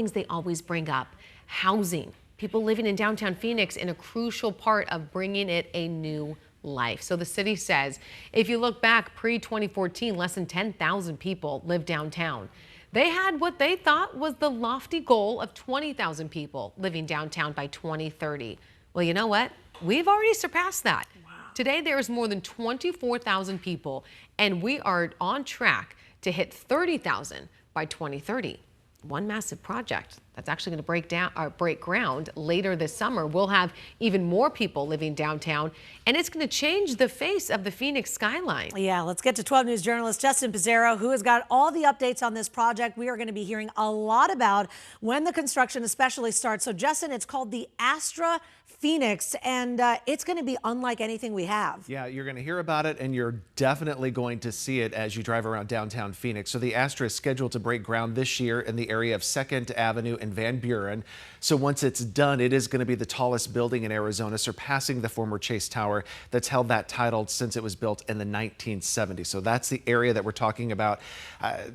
Things they always bring up: housing, people living in downtown Phoenix, and a crucial part of bringing it a new life. So the city says if you look back pre-2014, less than 10,000 people lived downtown. They had what they thought was the lofty goal of 20,000 people living downtown by 2030. Well, you know what? We've already surpassed that. Wow. Today, there is more than 24,000 people, and we are on track to hit 30,000 by 2030. One massive project that's actually going to break ground later this summer. We'll have even more people living downtown, and it's going to change the face of the Phoenix skyline. Yeah, let's get to 12 News journalist Justin Pizarro, who has got all the updates on this project. We are going to be hearing a lot about when the construction especially starts. So Justin, it's called the Astra Phoenix, and it's going to be unlike anything we have. Yeah, you're going to hear about it, and you're definitely going to see it as you drive around downtown Phoenix. So the Astra is scheduled to break ground this year in the area of 2nd Avenue and Van Buren. So once it's done, it is going to be the tallest building in Arizona, surpassing the former Chase Tower that's held that title since it was built in the 1970s. So that's the area that we're talking about.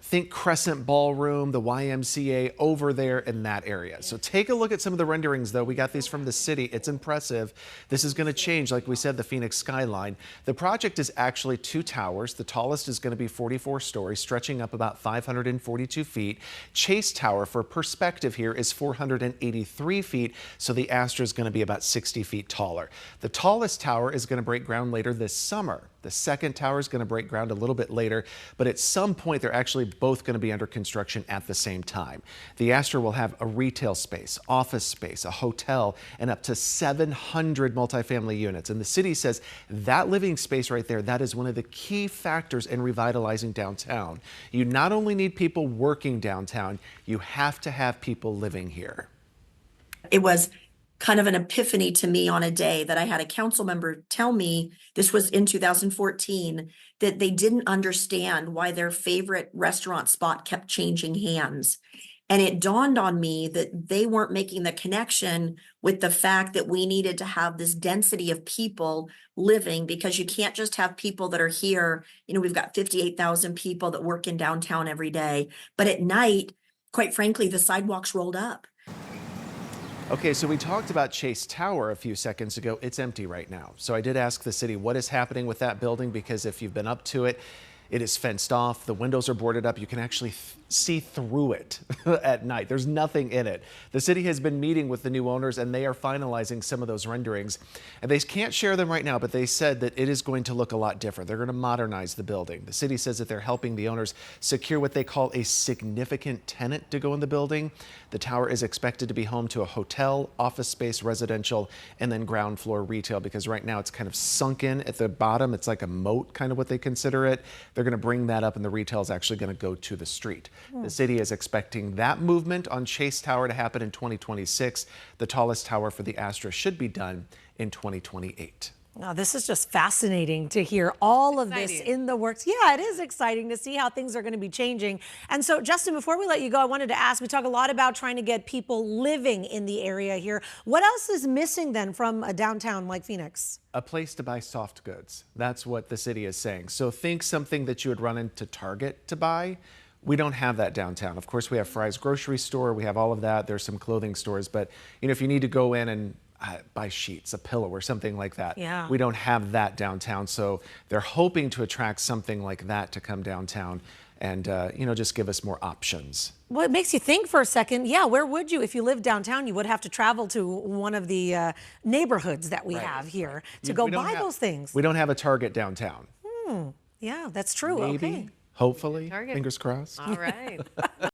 Think Crescent Ballroom, the YMCA over there in that area. So take a look at some of the renderings, though. We got these from the city. It's impressive. This is going to change, like we said, the Phoenix skyline. The project is actually 2 towers. The tallest is going to be 44 stories, stretching up about 542 feet. Chase Tower, for perspective here, is 483 feet, so the Astra is going to be about 60 feet taller. The tallest tower is going to break ground later this summer. The 2nd tower is going to break ground a little bit later, but at some point they're actually both going to be under construction at the same time. The Astra will have a retail space, office space, a hotel, and up to 700 multifamily units. And the city says that living space right there, that is one of the key factors in revitalizing downtown. You not only need people working downtown, you have to have people living here. It was kind of an epiphany to me on a day that I had a council member tell me, this was in 2014, that they didn't understand why their favorite restaurant spot kept changing hands. And it dawned on me that they weren't making the connection with the fact that we needed to have this density of people living, because you can't just have people that are here. You know, we've got 58,000 people that work in downtown every day, but at night, quite frankly, the sidewalks rolled up. Okay, so we talked about Chase Tower a few seconds ago. It's empty right now. So I did ask the city what is happening with that building, because if you've been up to it, it is fenced off. The windows are boarded up. You can actually see through it at night. There's nothing in it. The city has been meeting with the new owners, and they are finalizing some of those renderings. And they can't share them right now, but they said that it is going to look a lot different. They're going to modernize the building. The city says that they're helping the owners secure what they call a significant tenant to go in the building. The tower is expected to be home to a hotel, office space, residential, and then ground floor retail, because right now it's kind of sunken at the bottom. It's like a moat, kind of what they consider it. They're going to bring that up, and the retail is actually going to go to the street. The city is expecting that movement on Chase Tower to happen in 2026. The tallest tower for the Astra should be done in 2028. Now, this is just fascinating to hear all of this in the works. Yeah, it is exciting to see how things are going to be changing. And so, Justin, before we let you go, I wanted to ask, we talk a lot about trying to get people living in the area here. What else is missing then from a downtown like Phoenix? A place to buy soft goods. That's what the city is saying. So think something that you would run into Target to buy. We don't have that downtown. Of course, we have Fry's grocery store. We have all of that. There's some clothing stores. But, you know, if you need to go in and buy sheets, a pillow or something like that, yeah, we don't have that downtown. So they're hoping to attract something like that to come downtown and, you know, just give us more options. Well, it makes you think for a second. Yeah, where would you, if you lived downtown, you would have to travel to one of the neighborhoods that we have here to go buy those things. We don't have a Target downtown. Yeah, that's true. Maybe, okay. Hopefully, Target. fingers crossed. All right.